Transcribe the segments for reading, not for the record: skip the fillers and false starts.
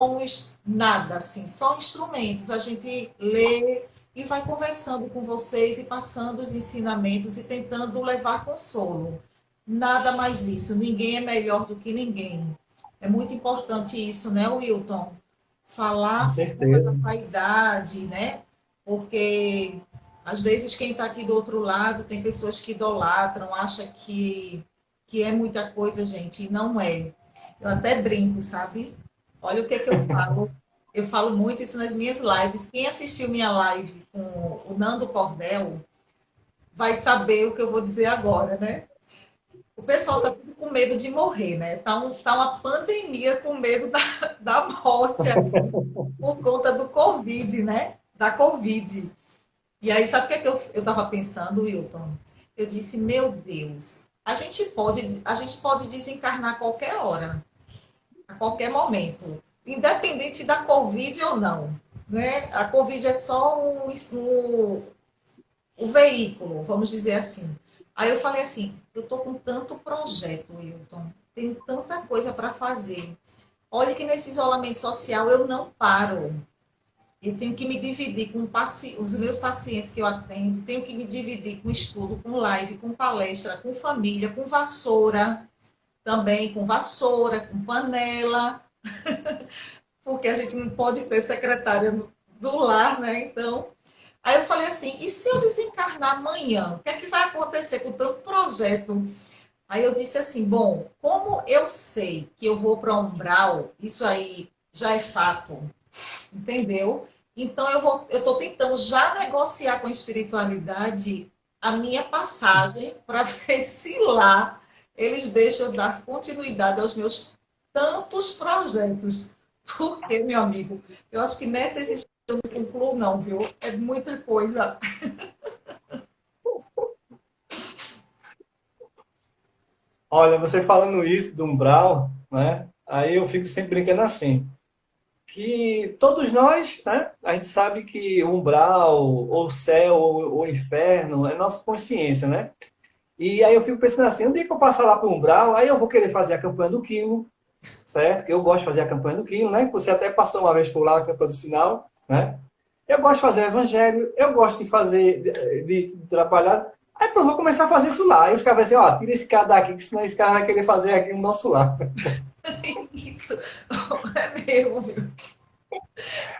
somos nada, assim, só instrumentos. A gente lê e vai conversando com vocês e passando os ensinamentos e tentando levar consolo. Nada mais isso. Ninguém é melhor do que ninguém. É muito importante isso, né, Wilton? Com Falar por conta da certeza. vaidade, né? Porque às vezes quem está aqui do outro lado tem pessoas que idolatram, acha que é muita coisa, gente, e não é. Eu até brinco, sabe? Olha o que é que eu falo. Eu falo muito isso nas minhas lives. Quem assistiu minha live com o Nando Cordel vai saber o que eu vou dizer agora, né? O pessoal tá tudo com medo de morrer, né? Tá uma pandemia com medo da morte aí, por conta do Covid, né? Da Covid. E aí, sabe o que é que eu tava pensando, Wilton? Eu disse, meu Deus, a gente pode desencarnar a qualquer hora, a qualquer momento, independente da Covid ou não. Né? A Covid é só o veículo, vamos dizer assim. Aí eu falei assim, eu estou com tanto projeto, Wilton, tenho tanta coisa para fazer. Olha que nesse isolamento social eu não paro. Eu tenho que me dividir com os meus pacientes que eu atendo, tenho que me dividir com estudo, com live, com palestra, com família, com vassoura, também com vassoura, com panela, porque a gente não pode ter secretária do lar, né? Então, aí eu falei assim, e se eu desencarnar amanhã? O que é que vai acontecer com tanto projeto? Aí eu disse assim, bom, como eu sei que eu vou para umbral, isso aí já é fato, entendeu? Então eu estou tentando já negociar com a espiritualidade a minha passagem para ver se lá eles deixam dar continuidade aos meus tantos projetos. Porque, meu amigo, eu acho que nessa existência eu não concluo, não, viu? É muita coisa. Olha, você falando isso do umbral, né? Aí eu fico sempre brincando assim, que todos nós, né? A gente sabe que o umbral, ou o céu, ou o inferno, é nossa consciência, né? E aí eu fico pensando assim, um dia que eu passar lá para o umbral, aí eu vou querer fazer a campanha do quilo, certo? Eu gosto de fazer a campanha do quilo, né? Você até passou uma vez por lá a campanha do sinal, né? Eu gosto de fazer o evangelho, eu gosto de fazer, de trabalhar. Aí eu vou começar a fazer isso lá. Aí os caras vão dizer, ó, tira esse cara daqui, que senão esse cara vai querer fazer aqui no nosso lar. Isso é mesmo, viu?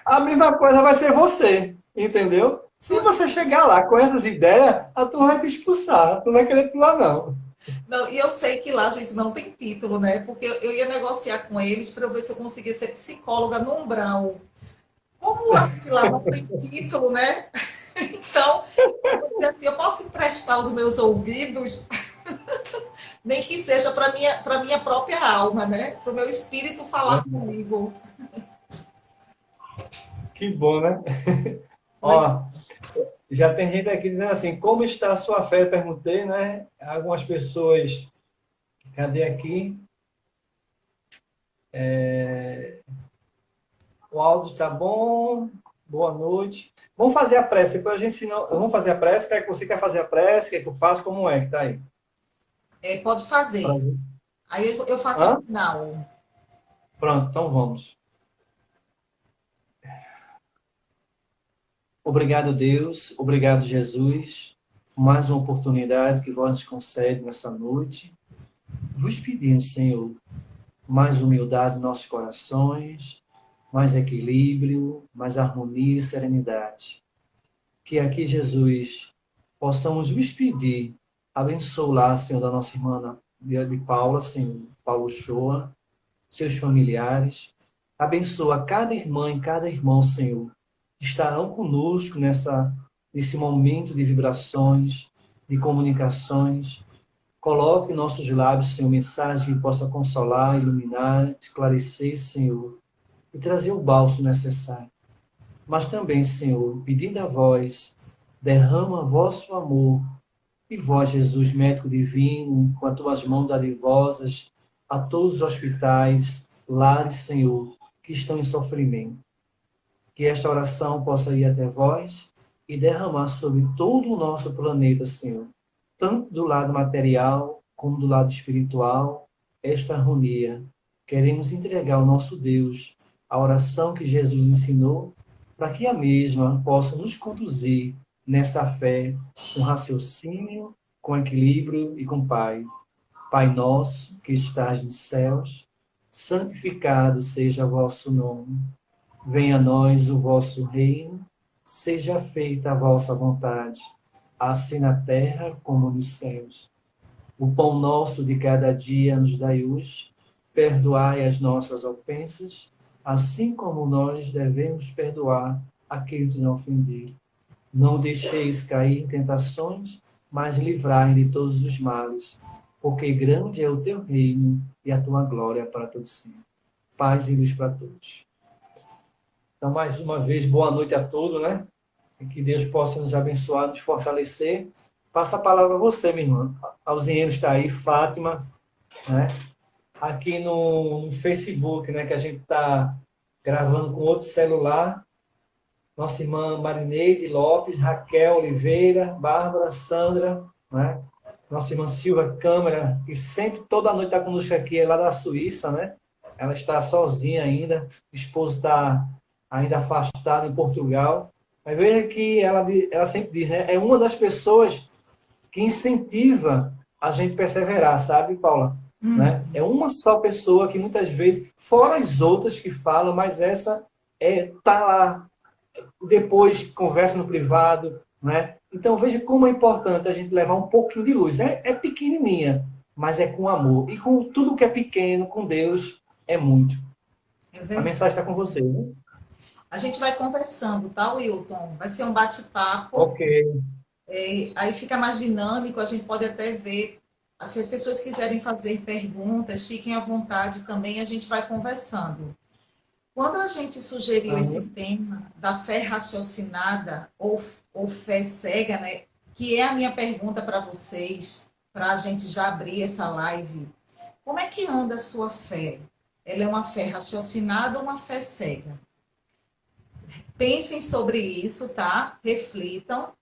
A mesma coisa vai ser você, entendeu? Se você chegar lá com essas ideias, a turma vai te expulsar. Tu não vai querer tu lá, não. Não, e eu sei que lá a gente não tem título, né? Porque eu ia negociar com eles para ver se eu conseguia ser psicóloga no umbral. Como a gente lá não tem título, né? Então, eu vou dizer assim, eu posso emprestar os meus ouvidos, nem que seja para minha própria alma, né? Para o meu espírito falar comigo. Que bom, né? Pois Ó, já tem gente aqui dizendo assim, como está a sua fé? Eu perguntei, né? Algumas pessoas, cadê aqui? O áudio está bom. Boa noite. Vamos fazer a prece. Depois a gente ensina. Vamos fazer a prece. Quer que você quer fazer a prece? Quer que eu faça? Como é que tá aí? pode fazer. Aí eu faço ao Hã? final. Pronto, então vamos. Obrigado, Deus. Obrigado, Jesus. Mais uma oportunidade que vós nos concede nessa noite. Vos pedimos, Senhor, mais humildade em nossos corações, mais equilíbrio, mais harmonia e serenidade. Que aqui, Jesus, possamos vos pedir, abençoa, Senhor, da nossa irmã de Paula, Senhor, Paulo Shoa, seus familiares. Abençoa cada irmã e cada irmão, Senhor, que estarão conosco nesse momento de vibrações, de comunicações. Coloque em nossos lábios, Senhor, mensagem que possa consolar, iluminar, esclarecer, Senhor, e trazer o bálsamo necessário. Mas também, Senhor, pedindo a vós, derrama vosso amor, e vós, Jesus, médico divino, com as tuas mãos adivosas, a todos os hospitais, lares, Senhor, que estão em sofrimento. Que esta oração possa ir até vós e derramar sobre todo o nosso planeta, Senhor, tanto do lado material como do lado espiritual, esta harmonia. Queremos entregar ao nosso Deus a oração que Jesus ensinou, para que a mesma possa nos conduzir nessa fé com raciocínio, com equilíbrio e com Pai. Pai nosso, que estás nos céus, santificado seja o vosso nome. Venha a nós o vosso reino, seja feita a vossa vontade, assim na terra como nos céus. O pão nosso de cada dia nos dai hoje, perdoai as nossas ofensas, assim como nós devemos perdoar aqueles que nos ofenderam. Não deixeis cair em tentações, mas livrai de todos os males, porque grande é o teu reino e a tua glória para todos sempre. Paz e luz para todos. Então, mais uma vez, boa noite a todos, né? E que Deus possa nos abençoar, nos fortalecer. Passa a palavra a você, minha irmã. Alzinheiro está aí, Fátima, né? Aqui no Facebook, né, que a gente está gravando com outro celular. Nossa irmã Marineide Lopes, Raquel Oliveira, Bárbara, Sandra, né? Nossa irmã Silvia Câmara, que sempre, toda noite está conosco aqui, é lá da Suíça, né? Ela está sozinha ainda, o esposo está ainda afastado em Portugal. Mas veja que ela sempre diz, né? É uma das pessoas que incentiva a gente perseverar, sabe, Paula? Né? É uma só pessoa que muitas vezes, fora as outras que falam, mas essa tá lá, depois conversa no privado, né? Então veja como é importante a gente levar um pouquinho de luz. É pequenininha, mas é com amor. E com tudo que é pequeno, com Deus, é muito. A mensagem está com você, né? A gente vai conversando, tá, Wilton? Vai ser um bate-papo. Ok. Aí fica mais dinâmico, a gente pode até ver. Se as pessoas quiserem fazer perguntas, fiquem à vontade também, a gente vai conversando. Quando a gente sugeriu esse tema da fé raciocinada ou fé cega, né, que é a minha pergunta para vocês, para a gente já abrir essa live, como é que anda a sua fé? Ela é uma fé raciocinada ou uma fé cega? Pensem sobre isso, tá? Reflitam.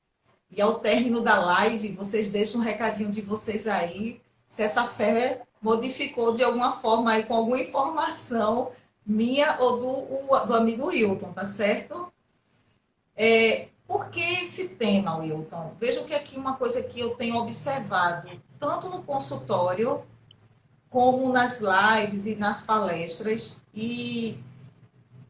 E ao término da live, vocês deixam um recadinho de vocês aí, se essa fé modificou de alguma forma aí, com alguma informação minha ou do amigo Wilton, tá certo? Por que esse tema, Wilton? Vejam que aqui uma coisa que eu tenho observado, tanto no consultório, como nas lives e nas palestras, e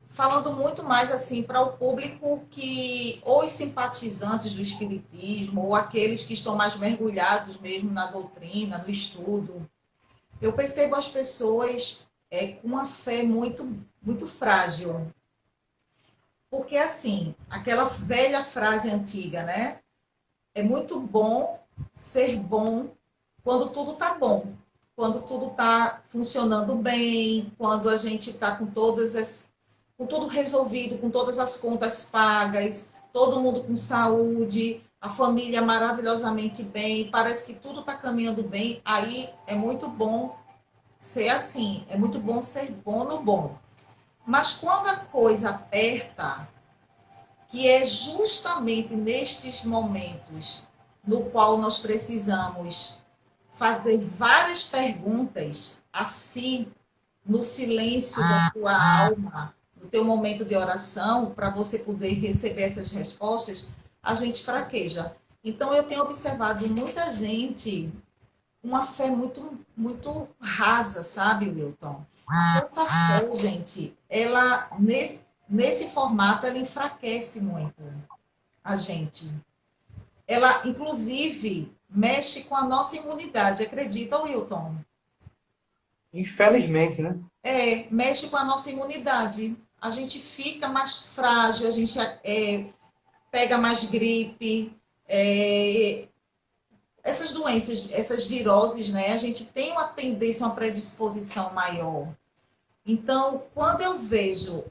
falando muito mais assim para o público que, ou os simpatizantes do espiritismo, ou aqueles que estão mais mergulhados mesmo na doutrina, no estudo. Eu percebo as pessoas com uma fé muito, muito frágil. Porque, assim, aquela velha frase antiga, né? É muito bom ser bom quando tudo está bom. Quando tudo está funcionando bem, quando a gente está com tudo resolvido, com todas as contas pagas, todo mundo com saúde, a família maravilhosamente bem, parece que tudo está caminhando bem, aí é muito bom ser assim, é muito bom ser bom no bom. Mas quando a coisa aperta, que é justamente nestes momentos no qual nós precisamos fazer várias perguntas a si, no silêncio da tua alma, no teu momento de oração, para você poder receber essas respostas, a gente fraqueja. Então, eu tenho observado muita gente, uma fé muito, muito rasa, sabe, Wilton? Essa fé, gente, ela, nesse formato, ela enfraquece muito a gente. Ela, inclusive, mexe com a nossa imunidade. Acredita, Wilton? Infelizmente, né? Mexe com a nossa imunidade. A gente fica mais frágil, a gente pega mais gripe, essas doenças, essas viroses, né? A gente tem uma tendência, uma predisposição maior. Então, quando eu vejo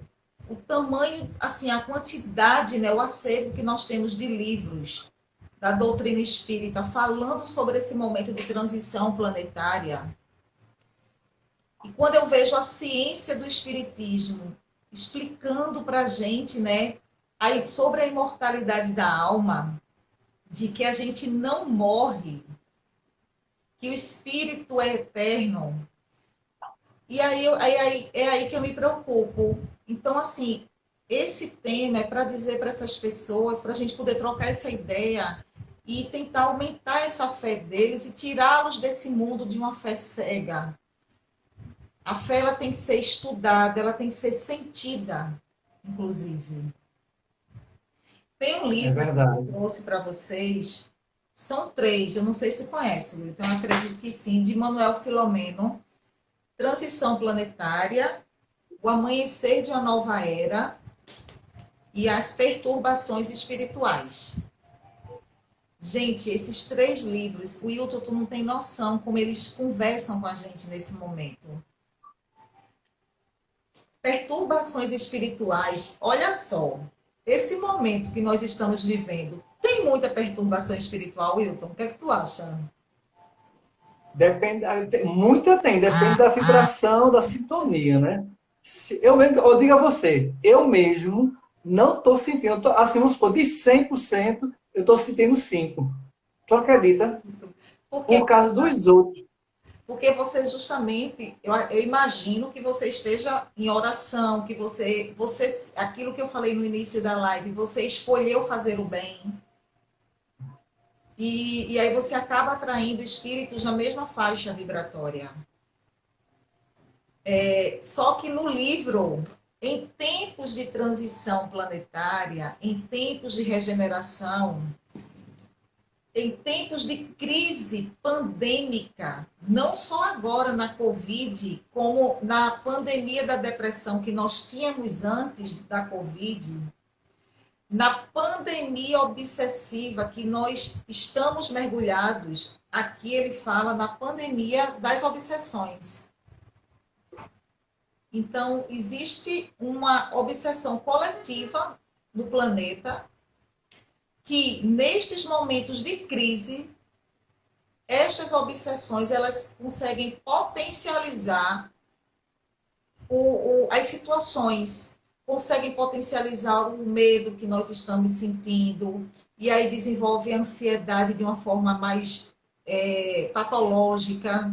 o tamanho, assim, a quantidade, né, o acervo que nós temos de livros da doutrina espírita falando sobre esse momento de transição planetária, e quando eu vejo a ciência do espiritismo explicando para a gente, né, sobre a imortalidade da alma, de que a gente não morre, que o espírito é eterno, e aí é aí que eu me preocupo. Então, assim, esse tema é para dizer para essas pessoas, para a gente poder trocar essa ideia e tentar aumentar essa fé deles e tirá-los desse mundo de uma fé cega. A fé ela tem que ser estudada, ela tem que ser sentida, inclusive. Tem um É livro que eu verdade. trouxe para vocês, são três, eu não sei se conhece, então eu acredito que sim, de Manuel Filomeno, Transição Planetária, O Amanhecer de uma Nova Era e As Perturbações Espirituais. Gente, esses três livros, o Hilton, tu não tem noção como eles conversam com a gente nesse momento. Perturbações espirituais, olha só, esse momento que nós estamos vivendo, tem muita perturbação espiritual, Hilton? O que é que tu acha? Depende, muita tem, depende da vibração, da sintonia, né? Eu digo a você, eu mesmo não estou sentindo, assim, vamos supor, de 100%, eu estou sentindo 5. Tu acredita? Porque, Por causa dos outros. porque você justamente, eu imagino que você esteja em oração, que aquilo que eu falei no início da live, você escolheu fazer o bem, e aí você acaba atraindo espíritos na mesma faixa vibratória. Só que no livro, em tempos de transição planetária, em tempos de regeneração, em tempos de crise pandêmica, não só agora na Covid, como na pandemia da depressão que nós tínhamos antes da Covid, na pandemia obsessiva que nós estamos mergulhados, aqui ele fala na pandemia das obsessões. Então, existe uma obsessão coletiva no planeta que, nestes momentos de crise, estas obsessões elas conseguem potencializar as situações, conseguem potencializar o medo que nós estamos sentindo, e aí desenvolve a ansiedade de uma forma mais patológica,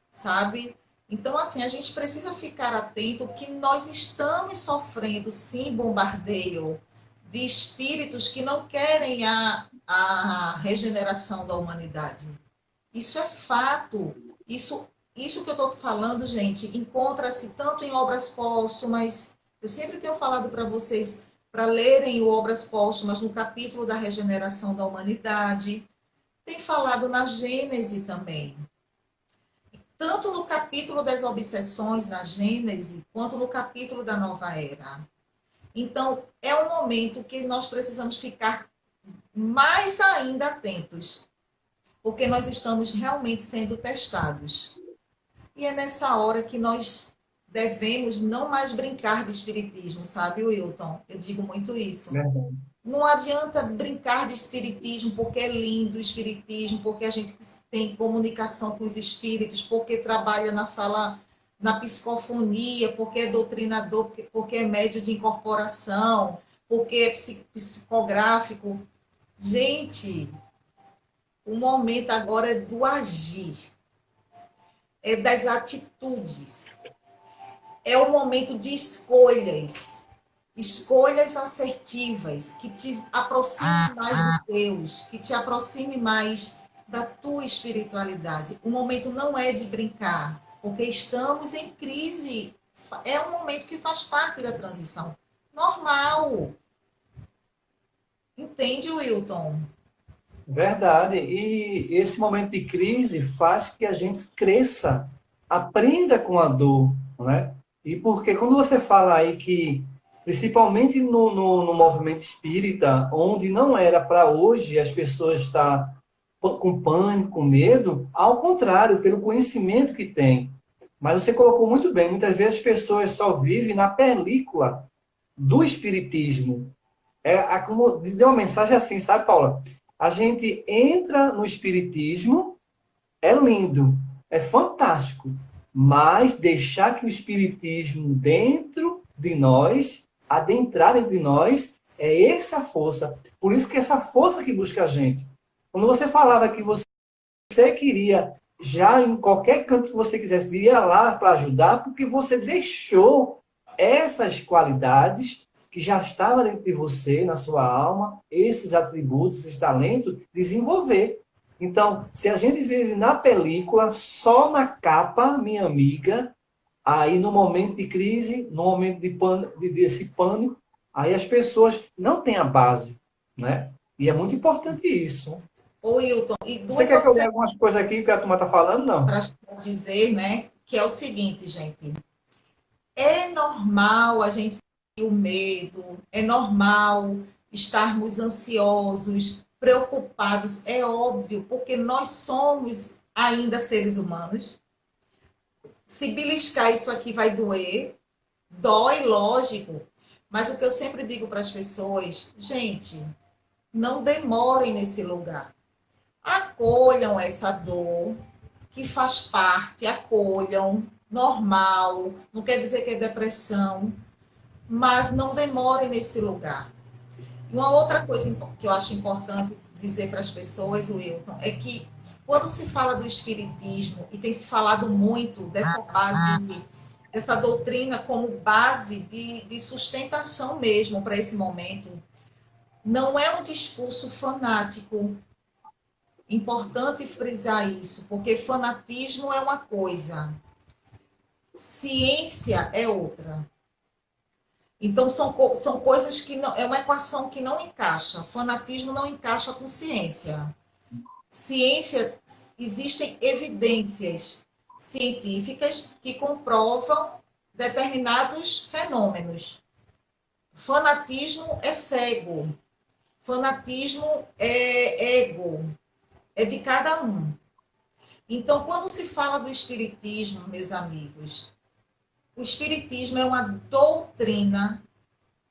sabe? Então, assim, a gente precisa ficar atento que nós estamos sofrendo, sim, bombardeio de espíritos que não querem a regeneração da humanidade. Isso é fato. Isso que eu estou falando, gente, encontra-se tanto em obras póstumas. Eu sempre tenho falado para vocês para lerem o Obras Póstumas no capítulo da regeneração da humanidade. Tem falado na Gênese também. Tanto no capítulo das obsessões, na Gênese, quanto no capítulo da Nova Era. Então, é um momento que nós precisamos ficar mais ainda atentos, porque nós estamos realmente sendo testados. E é nessa hora que nós devemos não mais brincar de espiritismo, sabe, Wilton? Eu digo muito isso. Verdade. Não adianta brincar de espiritismo porque é lindo o espiritismo, porque a gente tem comunicação com os espíritos, porque trabalha na sala, na psicofonia, porque é doutrinador, porque é médio de incorporação, porque é psicográfico. Gente, o momento agora é do agir, é das atitudes, é o momento de escolhas. Escolhas assertivas, que te aproxime mais de Deus, que te aproxime mais da tua espiritualidade. O momento não é de brincar, porque estamos em crise. É um momento que faz parte da transição. Normal. Entende, Wilton? Verdade. E esse momento de crise faz que a gente cresça, aprenda com a dor, né? E porque quando você fala aí que, principalmente no movimento espírita, onde não era para hoje as pessoas estar com pânico, com medo, ao contrário, pelo conhecimento que tem. Mas você colocou muito bem, muitas vezes as pessoas só vivem na película do espiritismo. Como deu uma mensagem assim, sabe, Paula? A gente entra no espiritismo, é lindo, é fantástico, mas deixar que o espiritismo dentro de nós, adentrar dentro de nós, é essa força. Por isso que essa força que busca a gente. Quando você falava que você queria, já em qualquer canto que você quisesse, iria lá para ajudar, porque você deixou essas qualidades que já estavam dentro de você, na sua alma, esses atributos, esses talentos, desenvolver. Então, se a gente vive na película, só na capa, minha amiga, aí no momento de crise, no momento desse pânico, aí as pessoas não têm a base, né? E é muito importante isso. Ô, Wilton, e Você duas quer que eu leia algumas coisas aqui que a turma está falando? Não. para dizer, né, que é o seguinte, gente. É normal a gente sentir o medo, é normal estarmos ansiosos, preocupados, é óbvio, porque nós somos ainda seres humanos. Se beliscar isso aqui vai doer, dói, lógico, mas o que eu sempre digo para as pessoas, gente, não demorem nesse lugar. Acolham essa dor, que faz parte, acolham, normal, não quer dizer que é depressão, mas não demore nesse lugar. E uma outra coisa que eu acho importante dizer para as pessoas, Wilton, é que quando se fala do espiritismo, e tem se falado muito dessa base, dessa doutrina como base de sustentação mesmo para esse momento, não é um discurso fanático. Importante frisar isso, porque fanatismo é uma coisa, ciência é outra. Então, são coisas que não. É uma equação que não encaixa. Fanatismo não encaixa com ciência. Ciência, existem evidências científicas que comprovam determinados fenômenos. Fanatismo é cego. Fanatismo é ego. É de cada um. Então, quando se fala do espiritismo, meus amigos, o espiritismo é uma doutrina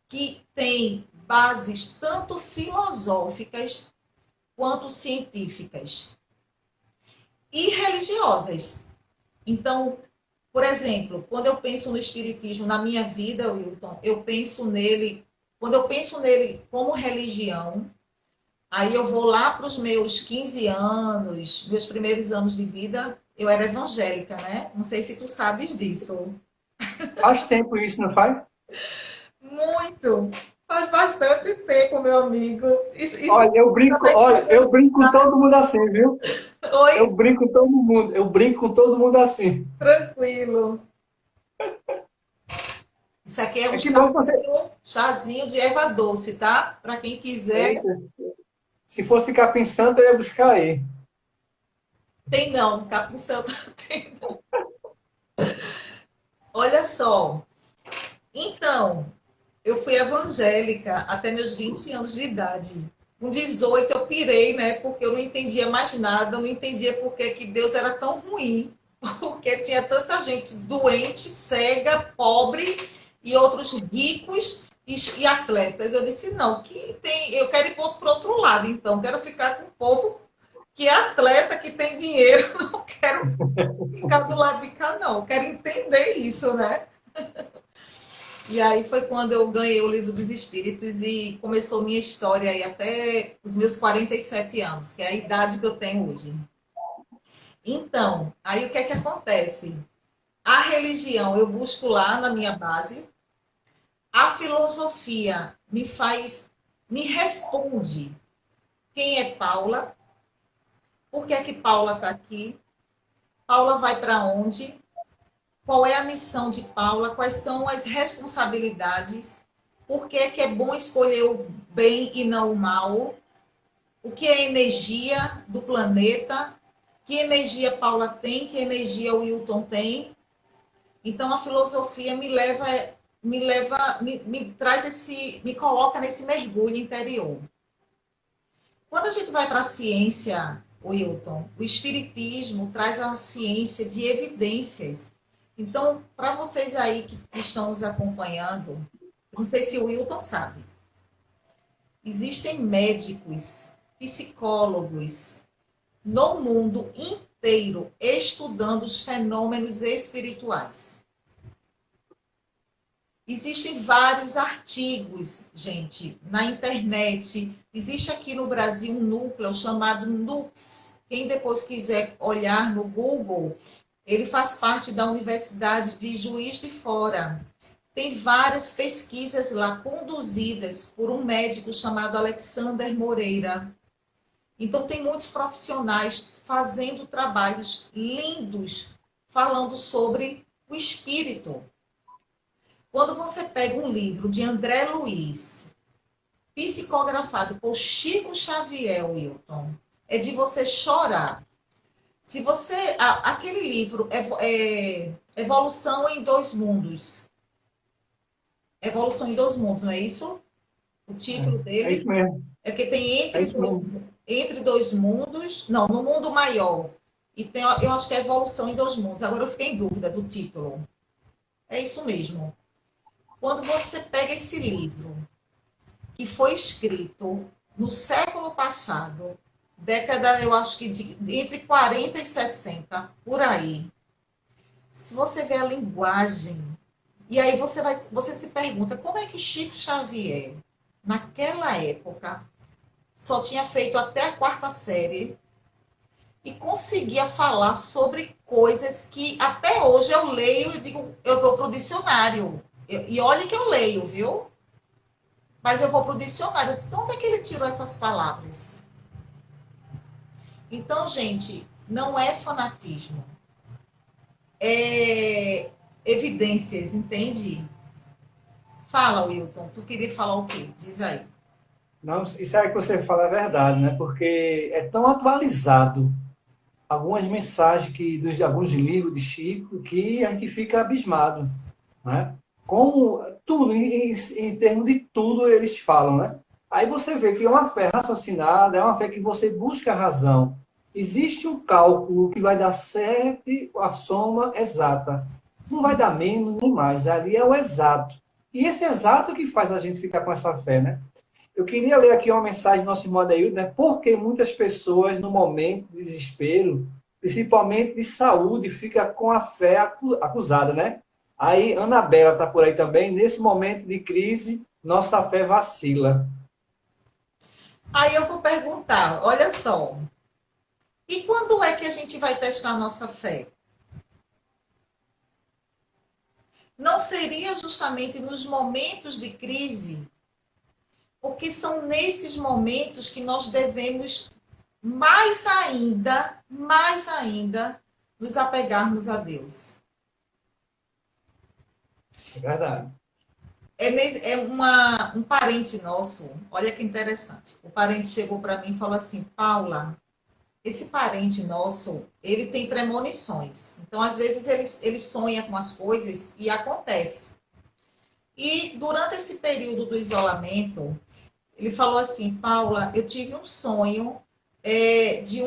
que tem bases tanto filosóficas quanto científicas e religiosas. Então, por exemplo, quando eu penso no espiritismo na minha vida, Wilton, quando eu penso nele como religião, aí eu vou lá para os meus 15 anos, meus primeiros anos de vida, eu era evangélica, né? Não sei se tu sabes disso. Faz tempo isso, não faz? Muito. Faz bastante tempo, meu amigo. Olha, eu brinco com todo mundo assim, viu? Oi? Eu brinco com todo mundo assim. Tranquilo. Isso aqui é um chazinho de erva doce, tá? Para quem quiser. Eita. Se fosse capim santo, eu ia buscar aí. Tem não, capim santo tem não. Olha só. Então, eu fui evangélica até meus 20 anos de idade. Com 18 eu pirei, né? Porque eu não entendia mais nada, eu não entendia por que Deus era tão ruim. Porque tinha tanta gente doente, cega, pobre e outros ricos e atletas. Eu disse, não, eu quero ir para o outro lado, então. Quero ficar com o povo que é atleta, que tem dinheiro. Não quero ficar do lado de cá, não. Quero entender isso, né? E aí foi quando eu ganhei o Livro dos Espíritos e começou minha história aí até os meus 47 anos, que é a idade que eu tenho hoje. Então, aí o que é que acontece? A religião eu busco lá na minha base, a filosofia me responde quem é Paula, por que é que Paula está aqui, Paula vai para onde, qual é a missão de Paula, quais são as responsabilidades, por que é bom escolher o bem e não o mal, o que é energia do planeta, que energia Paula tem, que energia o Wilton tem. Então, a filosofia me coloca nesse mergulho interior. Quando a gente vai para a ciência, Wilton, o espiritismo traz a ciência de evidências. Então, para vocês aí que estão nos acompanhando, não sei se o Wilton sabe, existem médicos, psicólogos no mundo inteiro estudando os fenômenos espirituais. Existem vários artigos, gente, na internet. Existe aqui no Brasil um núcleo chamado NUPS. Quem depois quiser olhar no Google, ele faz parte da Universidade de Juiz de Fora. Tem várias pesquisas lá conduzidas por um médico chamado Alexander Moreira. Então, tem muitos profissionais fazendo trabalhos lindos, falando sobre o espírito. Quando você pega um livro de André Luiz, psicografado por Chico Xavier, Wilton, é de você chorar. Se você... Aquele livro é Evolução em Dois Mundos. Evolução em Dois Mundos, não é isso? O título É dele isso mesmo. é porque tem É isso mesmo. Entre Dois Mundos, não, no Mundo Maior. E tem, eu acho que é Evolução em Dois Mundos. Agora eu fiquei em dúvida do título. É isso mesmo. Quando você pega esse livro, que foi escrito no século passado, década, eu acho que entre 40 e 60, por aí. Se você vê a linguagem, e aí você se pergunta como é que Chico Xavier, naquela época, só tinha feito até a quarta série e conseguia falar sobre coisas que até hoje eu leio e digo, eu vou para o dicionário. E olha que eu leio, viu? Mas eu vou para o dicionário. De onde é que ele tirou essas palavras? Então, gente, não é fanatismo. É evidências, entende? Fala, Wilton. Tu queria falar o quê? Diz aí. Não, isso aí que você fala é verdade, né? Porque é tão atualizado algumas mensagens de alguns livros de Chico que a gente fica abismado, né? Como tudo, em termos de tudo, eles falam, né? Aí você vê que é uma fé raciocinada, é uma fé que você busca a razão. Existe um cálculo que vai dar sempre a soma exata. Não vai dar menos nem mais, ali é o exato. E esse exato que faz a gente ficar com essa fé, né? Eu queria ler aqui uma mensagem do nosso irmão Adaildo, né? Porque muitas pessoas, no momento de desespero, principalmente de saúde, ficam com a fé acusada, né? Aí, Anabela está por aí também. Nesse momento de crise, nossa fé vacila. Aí eu vou perguntar, olha só. E quando é que a gente vai testar a nossa fé? Não seria justamente nos momentos de crise? Porque são nesses momentos que nós devemos mais ainda, nos apegarmos a Deus. É verdade. Um parente nosso, olha que interessante. O parente chegou para mim e falou assim, Paula, esse parente nosso, ele tem premonições. Então, às vezes, ele sonha com as coisas e acontece. E durante esse período do isolamento, ele falou assim, Paula, eu tive um sonho de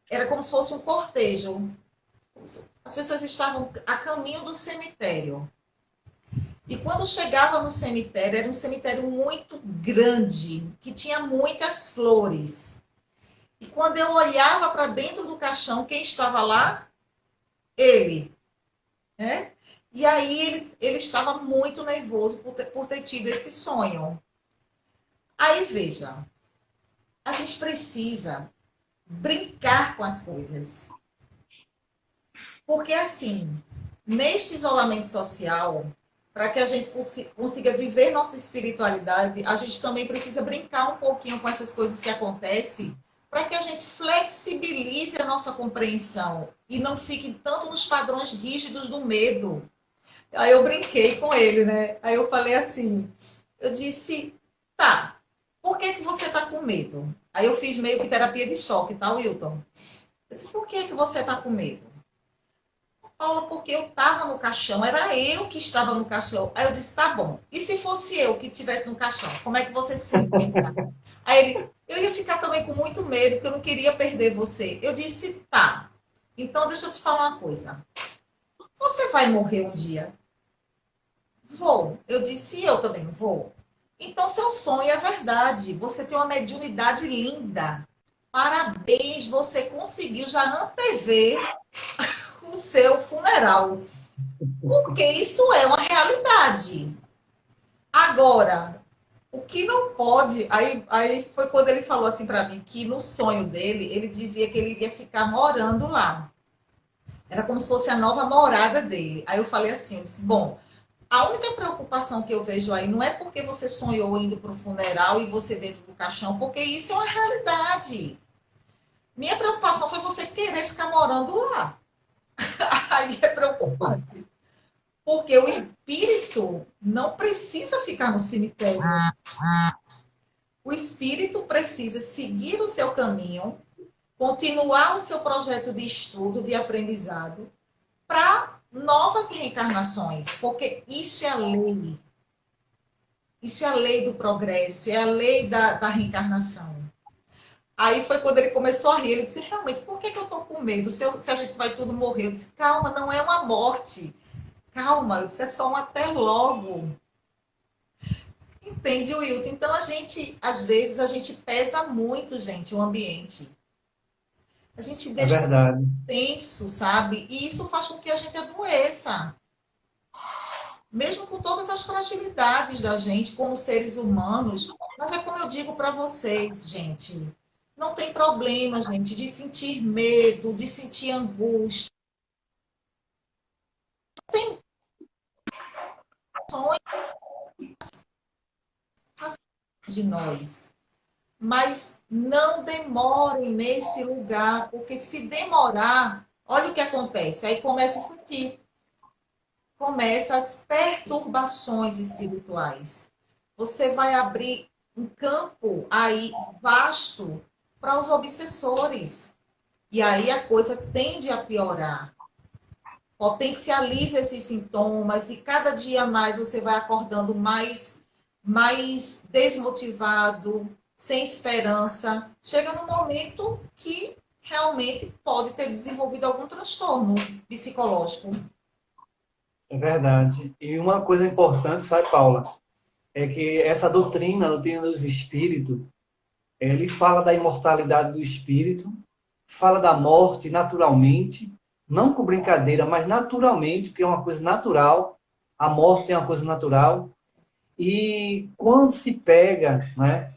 era como se fosse um cortejo. As pessoas estavam a caminho do cemitério. E quando chegava no cemitério, era um cemitério muito grande, que tinha muitas flores. E quando eu olhava para dentro do caixão, quem estava lá? Ele. Né? E aí ele estava muito nervoso por ter tido esse sonho. Aí veja, a gente precisa brincar com as coisas. Porque assim, neste isolamento social, para que a gente consiga viver nossa espiritualidade, a gente também precisa brincar um pouquinho com essas coisas que acontecem, para que a gente flexibilize a nossa compreensão e não fique tanto nos padrões rígidos do medo. Aí eu brinquei com ele, né? Aí eu falei assim, eu disse, tá, por que você tá com medo? Aí eu fiz meio que terapia de choque, tá, Wilton? Eu disse, por que você tá com medo? Paula, porque eu estava no caixão, era eu que estava no caixão. Aí eu disse, tá bom. E se fosse eu que estivesse no caixão, como é que você se sentiria? Aí ele, eu ia ficar também com muito medo, porque eu não queria perder você. Eu disse, tá. Então, deixa eu te falar uma coisa. Você vai morrer um dia? Vou. Eu disse, eu também vou. Então, seu sonho é verdade. Você tem uma mediunidade linda. Parabéns, você conseguiu já antever o seu funeral. Porque isso é uma realidade. Agora, o que não pode... Aí foi quando ele falou assim para mim, que no sonho dele, ele dizia que ele iria ficar morando lá. Era como se fosse a nova morada dele. Aí eu falei assim, eu disse, bom, a única preocupação que eu vejo aí não é porque você sonhou indo para o funeral e você dentro do caixão, porque isso é uma realidade. Minha preocupação foi você querer ficar morando lá. Aí é preocupante. Porque o espírito não precisa ficar no cemitério. O espírito precisa seguir o seu caminho, continuar o seu projeto de estudo, de aprendizado, para novas reencarnações, porque isso é a lei. Isso é a lei do progresso, é a lei da reencarnação. Aí foi quando ele começou a rir. Ele disse, realmente, por que eu estou com medo? Se a gente vai tudo morrer? Eu disse, calma, não é uma morte. Calma, eu disse, é só um até logo. Entende, Wilton? Então, às vezes, a gente pesa muito, gente, o ambiente. A gente É deixa verdade. tenso, sabe? E isso faz com que a gente adoeça. Mesmo com todas as fragilidades da gente como seres humanos. Mas é como eu digo para vocês, gente. Não tem problema, gente, de sentir medo, de sentir angústia. Tem sonhos de nós. Mas não demorem nesse lugar, porque se demorar, olha o que acontece. Aí começa isso aqui. Começa as perturbações espirituais. Você vai abrir um campo aí vasto para os obsessores. E aí a coisa tende a piorar. Potencializa esses sintomas e cada dia mais você vai acordando mais desmotivado, sem esperança. Chega num momento que realmente pode ter desenvolvido algum transtorno psicológico. É verdade. E uma coisa importante, sabe, Paula, é que essa doutrina, a doutrina dos espíritos, ele fala da imortalidade do espírito, fala da morte naturalmente, não com brincadeira, mas naturalmente, porque é uma coisa natural, a morte é uma coisa natural. E quando se pega, né,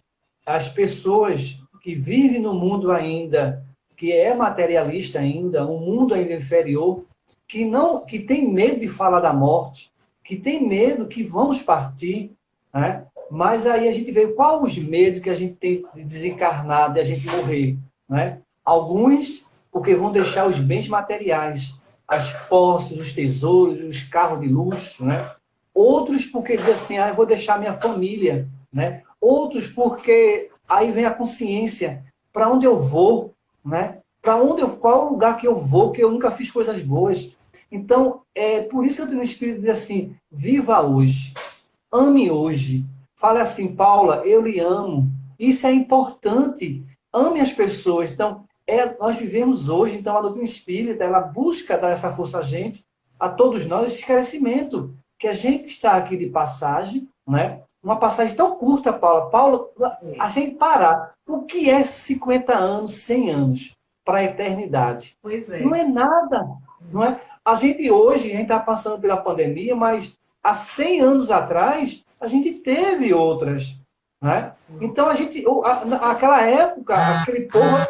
as pessoas que vivem no mundo ainda, que é materialista ainda, um mundo ainda inferior, que tem medo de falar da morte, que tem medo que vamos partir, né? Mas aí a gente vê qual os medos que a gente tem de desencarnar, de a gente morrer, né? Alguns porque vão deixar os bens materiais, as posses, os tesouros, os carros de luxo, né? Outros porque dizem assim, eu vou deixar minha família, né? Outros porque aí vem a consciência, para onde eu vou, né? Qual é o lugar que eu vou, que eu nunca fiz coisas boas. Então, é por isso que eu tenho o Espírito de assim, viva hoje, ame hoje. Fale assim, Paula, eu lhe amo. Isso é importante. Ame as pessoas. Então, nós vivemos hoje, então a doutrina espírita, ela busca dar essa força a todos nós, esse esclarecimento, que a gente está aqui de passagem, né? Uma passagem tão curta, Paula. Paula, a gente parar. O que é 50 anos, 100 anos para a eternidade? Pois Não é. é nada, não é? A gente hoje, a gente está passando pela pandemia, mas há 100 anos atrás, a gente teve outras, né? Então, aquela época, aquele povo,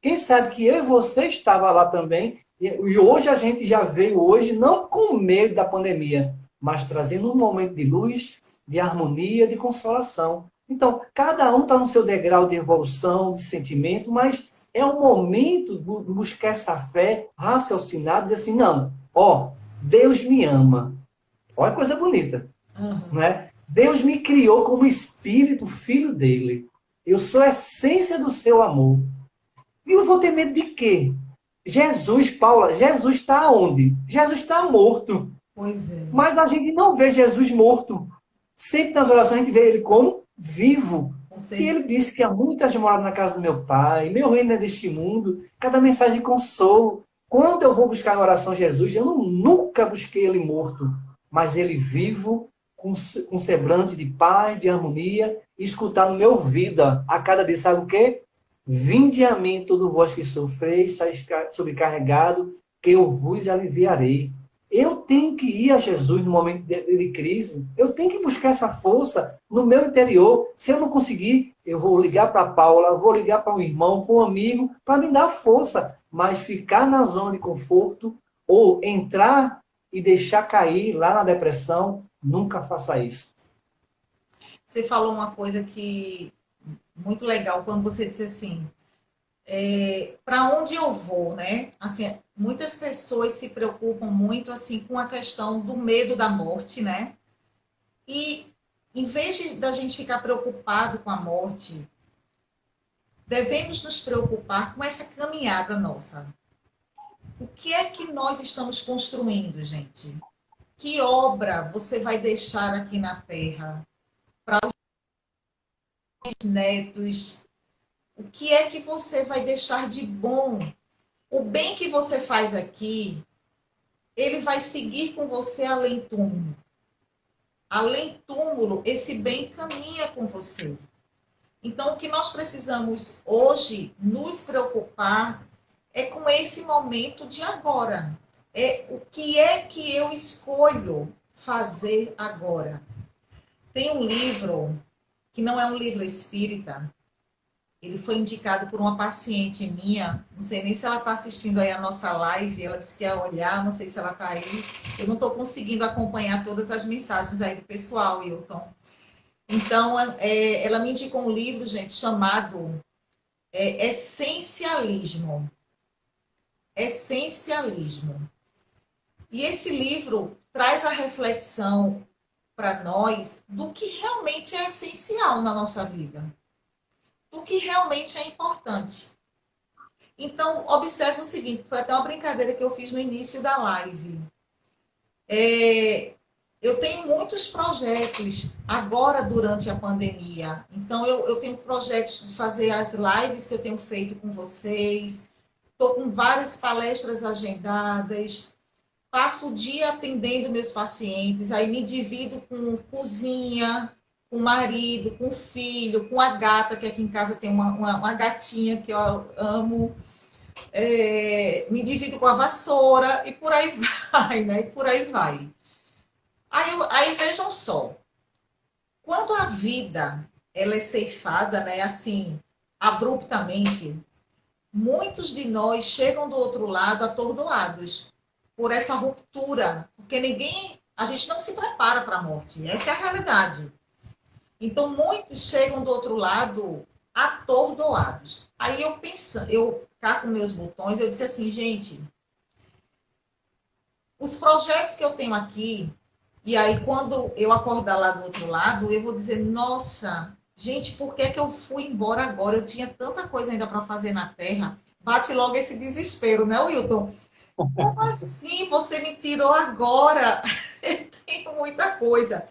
quem sabe que eu e você estava lá também, e hoje a gente já veio hoje, não com medo da pandemia, mas trazendo um momento de luz, de harmonia, de consolação. Então, cada um está no seu degrau de evolução, de sentimento, mas é o momento de buscar essa fé, raciocinar, dizer assim, não, Deus me ama. Olha que coisa bonita. Não é? Deus me criou como espírito, filho dele. Eu sou a essência do seu amor. E eu vou ter medo de quê? Jesus, Paula, Jesus está onde? Jesus está morto. Pois é. Mas a gente não vê Jesus morto. Sempre nas orações a gente vê ele como vivo. E ele disse que há muitas moradas na casa do meu pai, meu reino é deste mundo, cada mensagem de consolo. Quando eu vou buscar na oração Jesus, eu nunca busquei ele morto, mas ele vivo, com semblante de paz, de harmonia, e escutar no meu ouvido a cada dia, sabe o quê? Vinde a mim todo vós que sofreis, sobrecarregado, que eu vos aliviarei. Eu tenho que ir a Jesus no momento de crise. Eu tenho que buscar essa força no meu interior. Se eu não conseguir, eu vou ligar para a Paula, vou ligar para um irmão, para um amigo, para me dar força. Mas ficar na zona de conforto ou entrar e deixar cair lá na depressão, nunca faça isso. Você falou uma coisa que muito legal quando você disse assim, para onde eu vou, né? Assim, muitas pessoas se preocupam muito assim com a questão do medo da morte, né? E em vez da gente ficar preocupado com a morte, devemos nos preocupar com essa caminhada nossa. O que é que nós estamos construindo, gente? Que obra você vai deixar aqui na Terra para os netos? O que é que você vai deixar de bom? O bem que você faz aqui, ele vai seguir com você além túmulo. Além túmulo, esse bem caminha com você. Então, o que nós precisamos hoje nos preocupar é com esse momento de agora. O que é que eu escolho fazer agora? Tem um livro, que não é um livro espírita, ele foi indicado por uma paciente minha, não sei nem se ela está assistindo aí a nossa live, ela disse que ia olhar, não sei se ela está aí, eu não estou conseguindo acompanhar todas as mensagens aí do pessoal, Hilton. Então, ela me indicou um livro, gente, chamado Essencialismo. Essencialismo. E esse livro traz a reflexão para nós do que realmente é essencial na nossa vida, do que realmente é importante. Então, observe o seguinte, foi até uma brincadeira que eu fiz no início da live. Eu tenho muitos projetos agora durante a pandemia. Então, eu tenho projetos de fazer as lives que eu tenho feito com vocês. Estou com várias palestras agendadas. Passo o dia atendendo meus pacientes. Aí me divido com cozinha, com o marido, com o filho, com a gata, que aqui em casa tem uma gatinha que eu amo. Me divido com a vassoura e por aí vai, né? E por aí vai. Aí vejam só, quando a vida ela é ceifada, né, assim, abruptamente, muitos de nós chegam do outro lado atordoados por essa ruptura, porque a gente não se prepara para a morte, essa é a realidade. Então, muitos chegam do outro lado atordoados. Aí eu cá com meus botões, eu disse assim, gente, os projetos que eu tenho aqui, e aí, quando eu acordar lá do outro lado, eu vou dizer, nossa, gente, por que eu fui embora agora? Eu tinha tanta coisa ainda para fazer na Terra. Bate logo esse desespero, né, Wilton? Como assim você me tirou agora? Eu tenho muita coisa.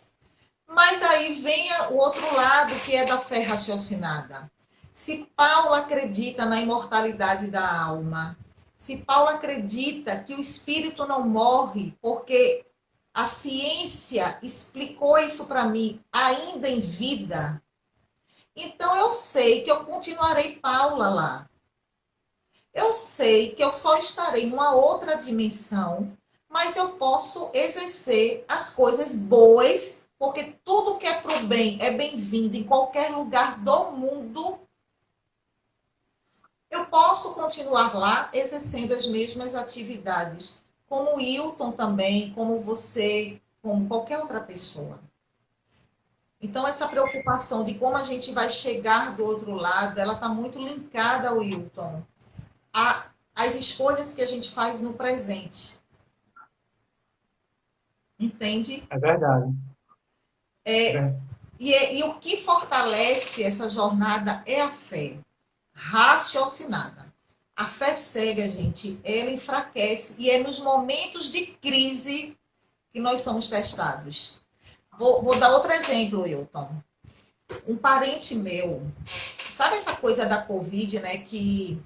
Mas aí vem o outro lado, que é da fé raciocinada. Se Paulo acredita na imortalidade da alma, se Paulo acredita que o espírito não morre porque a ciência explicou isso para mim ainda em vida, então eu sei que eu continuarei Paula lá. Eu sei que eu só estarei numa outra dimensão, mas eu posso exercer as coisas boas, porque tudo que é para o bem é bem-vindo em qualquer lugar do mundo. Eu posso continuar lá exercendo as mesmas atividades, como o Hilton também, como você, como qualquer outra pessoa. Então, essa preocupação de como a gente vai chegar do outro lado, ela está muito linkada ao Hilton, às escolhas que a gente faz no presente. Entende? É verdade. E o que fortalece essa jornada é a fé raciocinada. A fé cega, gente, ela enfraquece e é nos momentos de crise que nós somos testados. Vou dar outro exemplo, Wilton. Um parente meu, sabe essa coisa da Covid, né? Que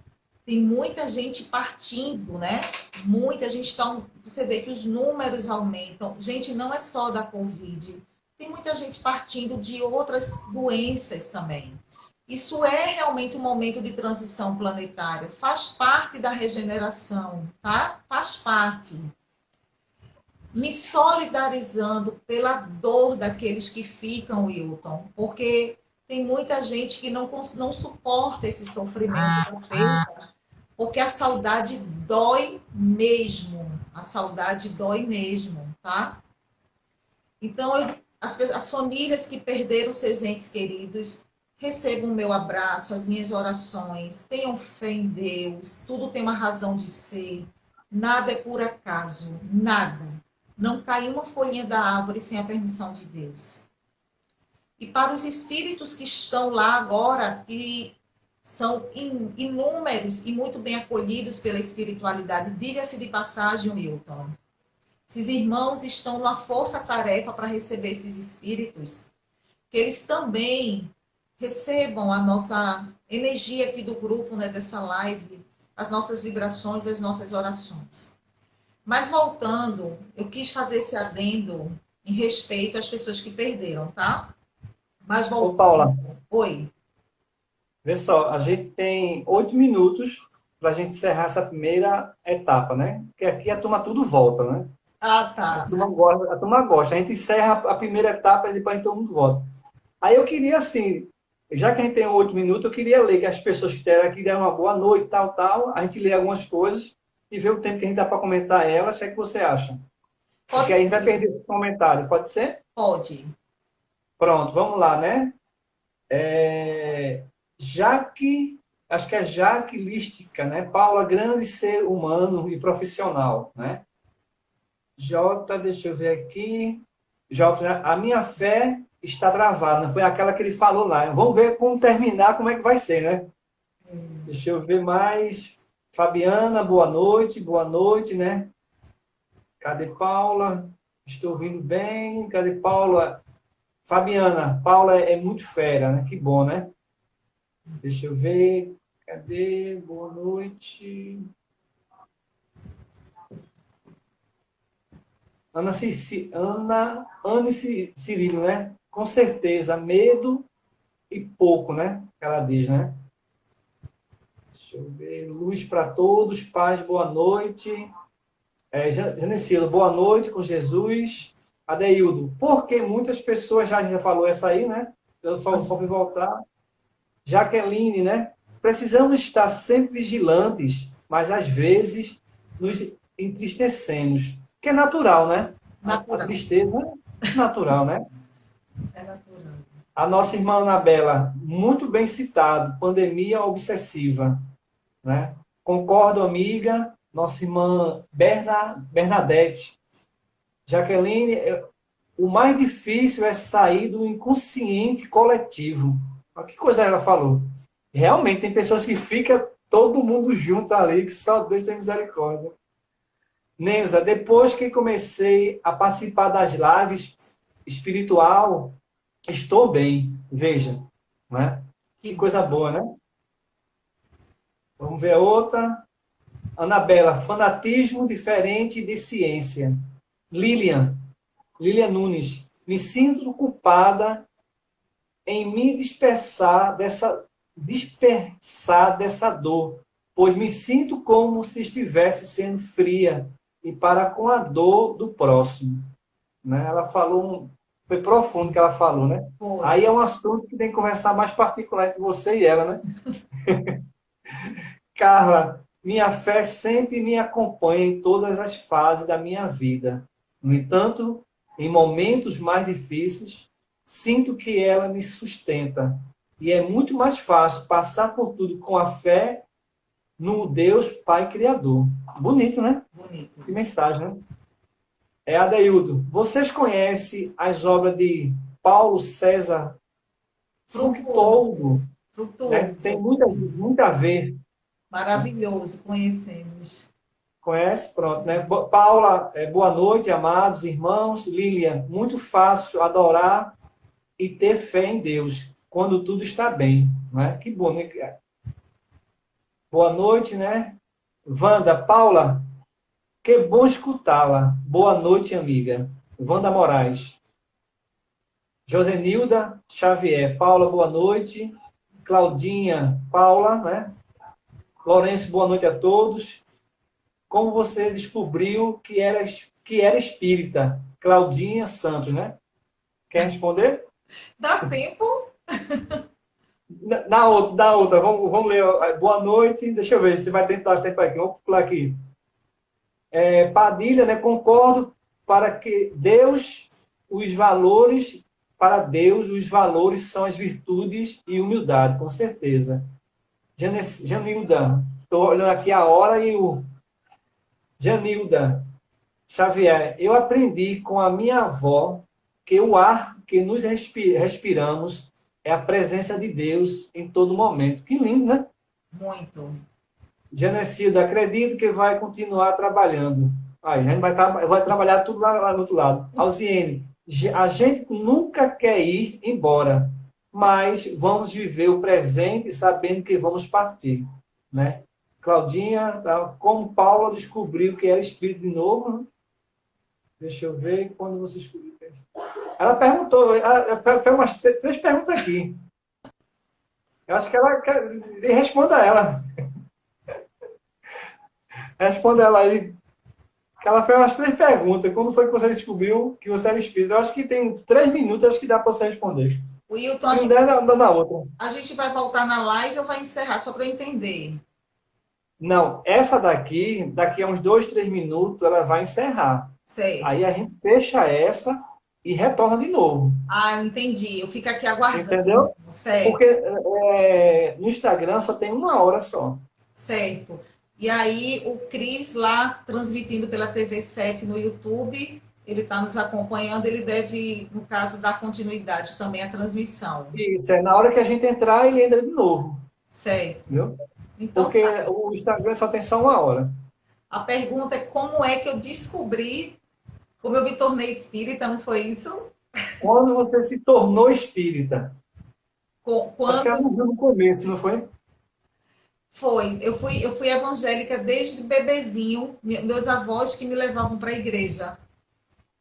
tem muita gente partindo, né? Muita gente está. Você vê que os números aumentam. Gente, não é só da Covid. Tem muita gente partindo de outras doenças também. Isso é realmente um momento de transição planetária. Faz parte da regeneração, tá? Faz parte. Me solidarizando pela dor daqueles que ficam, Wilton, porque tem muita gente que não suporta esse sofrimento da perda, porque a saudade dói mesmo. A saudade dói mesmo, tá? Então, as famílias que perderam seus entes queridos, recebam o meu abraço, as minhas orações, tenham fé em Deus, tudo tem uma razão de ser, nada é por acaso, nada. Não cai uma folhinha da árvore sem a permissão de Deus. E para os espíritos que estão lá agora, que são inúmeros e muito bem acolhidos pela espiritualidade, diga-se de passagem, Milton, esses irmãos estão numa força-tarefa para receber esses espíritos, que eles também recebam a nossa energia aqui do grupo, né, dessa live, as nossas vibrações, as nossas orações. Mas voltando, eu quis fazer esse adendo em respeito às pessoas que perderam, tá? Mas voltando. Ô, Paula, Oi. vê só, a gente tem 8 minutos para a gente encerrar essa primeira etapa, né? Porque aqui a turma tudo volta, né? Ah, tá. A turma gosta. A gente encerra a primeira etapa e depois todo mundo volta. Aí eu queria, assim, já que a gente tem 8 minutos, eu queria ler que as pessoas que estiveram aqui deram uma boa noite, tal. A gente lê algumas coisas e vê o tempo que a gente dá para comentar elas. O que você acha? Porque aí a gente vai perder esse comentário. Pode ser? Pode. Pronto, vamos lá, né? Jaque, acho que é Jaque Lística, né? Paula, grande ser humano e profissional, né? Jota, deixa eu ver aqui. Jota, a minha fé está travada, não foi aquela que ele falou lá. Vamos ver como terminar, como é que vai ser, né? Deixa eu ver mais. Fabiana, boa noite, né? Cadê Paula? Estou ouvindo bem. Cadê Paula? Fabiana, Paula é muito fera, né? Que bom, né? Deixa eu ver. Cadê? Boa noite. Ana Cirilo, né? Com certeza, medo e pouco, né? Ela diz, né? Deixa eu ver. Luz para todos, paz, boa noite. Janecilo, boa noite com Jesus. Adeildo, porque muitas pessoas já falou essa aí, né? Eu só fui voltar. Jaqueline, né? Precisamos estar sempre vigilantes, mas às vezes nos entristecemos. Que é natural, né? Natural. A tristeza é natural, né? É natural. A nossa irmã Anabela, muito bem citado, pandemia obsessiva, né? Concordo, amiga. Nossa irmã Bernadette. Jaqueline, o mais difícil é sair do inconsciente coletivo. Olha que coisa ela falou. Realmente, tem pessoas que ficam todo mundo junto ali, que só Deus tem misericórdia. Nenza, depois que comecei a participar das lives espiritual, estou bem. Veja, né? Que coisa boa, né? Vamos ver outra. Anabela, fanatismo diferente de ciência. Lilian Nunes, me sinto culpada em me dispersar dessa dor, pois me sinto como se estivesse sendo fria e para com a dor do próximo. Né? Ela falou, foi profundo que ela falou, né? Foi. Aí é um assunto que tem que conversar mais particular entre você e ela, né? Carla, minha fé sempre me acompanha em todas as fases da minha vida. No entanto, em momentos mais difíceis, sinto que ela me sustenta. E é muito mais fácil passar por tudo com a fé no Deus Pai Criador. Bonito, né? Bonito. Que mensagem, né? Adeildo, vocês conhecem as obras de Paulo César Fructuoso? Né? Tem muito a ver. Maravilhoso, conhecemos. Conhece? Pronto, né? Paula, boa noite, amados irmãos. Lilian, muito fácil adorar e ter fé em Deus quando tudo está bem, né? Que bom, né? Boa noite, né? Wanda, Paula, que bom escutá-la. Boa noite, amiga. Wanda Moraes. Josenilda Xavier, Paula, boa noite. Claudinha, Paula, né? Lourenço, boa noite a todos. Como você descobriu que era espírita? Claudinha Santos, né? Quer responder? Dá tempo? Na outra. Vamos ler. Boa noite. Deixa eu ver se vai tentar tempo aqui. Vamos pular aqui. Padilha, né? Concordo para que Deus, os valores, para Deus, os valores são as virtudes e humildade, com certeza. Janilda, estou olhando aqui a hora e o Janilda Xavier, eu aprendi com a minha avó que o ar que nos respiramos é a presença de Deus em todo momento. Que lindo, né? Muito. Janecilda, acredito que vai continuar trabalhando. Aí, a gente vai trabalhar tudo lá do outro lado. Alziene, a gente nunca quer ir embora, mas vamos viver o presente sabendo que vamos partir, né? Claudinha, como Paula descobriu que era espírito de novo, né? Deixa eu ver quando você descobriu. Ela perguntou, ela fez umas 3 perguntas aqui. Eu acho que ela quer. Responda ela. Responda ela aí. Ela fez umas 3 perguntas. Quando foi que você descobriu que você era espírita? Eu acho que tem 3 minutos, acho que dá para você responder. O Hilton, Se não der, dá na outra. a gente vai voltar na live ou vai encerrar, só para eu entender? Não, essa daqui a uns 2, 3 minutos, ela vai encerrar. Certo. Aí a gente fecha essa e retorna de novo. Ah, entendi. Eu fico aqui aguardando. Entendeu? Certo. Porque no Instagram só tem 1 hora só. Certo. E aí o Cris lá, transmitindo pela TV7 no YouTube, ele está nos acompanhando, ele deve, no caso, dar continuidade também à transmissão. Isso, na hora que a gente entrar, ele entra de novo. Certo. Entendeu? Então, porque o Instagram só tem só 1 hora. A pergunta é como é que eu descobri, como eu me tornei espírita, não foi isso? Quando você se tornou espírita? Acho que era no começo, não foi? Foi. Eu fui evangélica desde bebezinho, meus avós que me levavam para a igreja.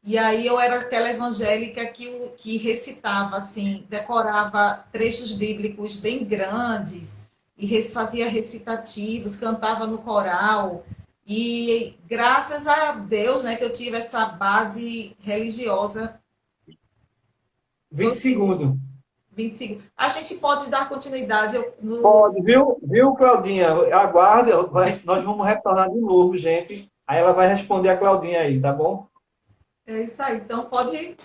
E aí eu era aquela evangélica que recitava, assim, decorava trechos bíblicos bem grandes, e fazia recitativos, cantava no coral. E graças a Deus, né, que eu tive essa base religiosa. 20 segundos. 20 segundos. A gente pode dar continuidade no... Pode, viu, Claudinha? Aguarde, nós vamos retornar de novo, gente. Aí ela vai responder a Claudinha aí, tá bom? É isso aí. Então pode